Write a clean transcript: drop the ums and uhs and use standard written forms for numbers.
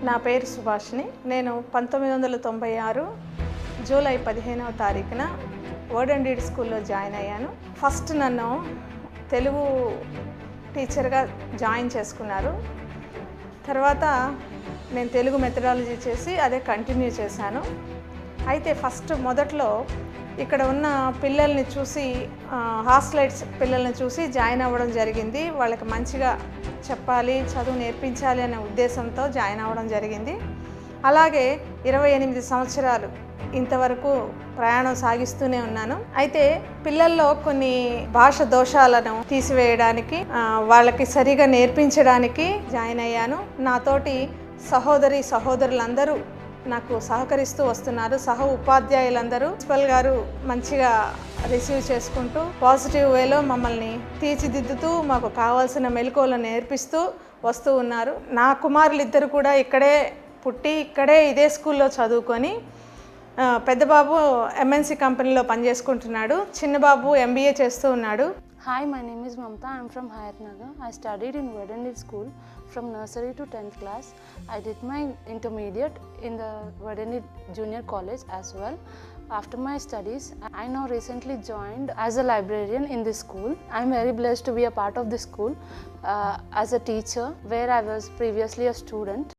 నా పేరు సుభాషిణి. నేను 1996 జూలై 15వ తారీఖున వర్డ్ అండ్ డీడ్ స్కూల్లో జాయిన్ అయ్యాను. ఫస్ట్ నన్ను తెలుగు టీచర్గా జాయిన్ చేసుకున్నారు. తర్వాత నేను తెలుగు మెథడాలజీ చేసి అదే కంటిన్యూ చేశాను. అయితే మొదట్లో ఇక్కడ ఉన్న పిల్లల్ని చూసి హాస్టలైట్స్ పిల్లల్ని చూసి జాయిన్ అవ్వడం జరిగింది. వాళ్ళకి మంచిగా చెప్పాలి, చదువు నేర్పించాలి అనే ఉద్దేశంతో జాయిన్ అవ్వడం జరిగింది. అలాగే 28 సంవత్సరాలు ఇంతవరకు ప్రయాణం సాగిస్తూనే ఉన్నాను. అయితే పిల్లల్లో కొన్ని భాష దోషాలను తీసివేయడానికి, వాళ్ళకి సరిగా నేర్పించడానికి జాయిన్ అయ్యాను. నాతోటి సహోదరులందరూ నాకు సహకరిస్తూ వస్తున్నారు. ఉపాధ్యాయులందరూ ప్రిన్సిపల్ గారు మంచిగా రిసీవ్ చేసుకుంటూ పాజిటివ్ వేలో మమ్మల్ని తీర్చిదిద్దుతూ మాకు కావాల్సిన మెలకువలను నేర్పిస్తూ వస్తూ ఉన్నారు. నా కుమారులిద్దరు కూడా ఇక్కడే పుట్టి ఇక్కడే ఇదే స్కూల్లో చదువుకొని పెద్ద బాబు MNC కంపెనీలో పనిచేసుకుంటున్నాడు, చిన్న బాబు MBA చేస్తూ ఉన్నాడు. Hi, my name is Mamta. I am from Hayatnagar. I studied in Word and Deed School from nursery to 10th class. I did my intermediate in the Word and Deed Junior College as well. After my studies, I now recently joined as a librarian in this school. I am very blessed to be a part of this school as a teacher, where I was previously a student.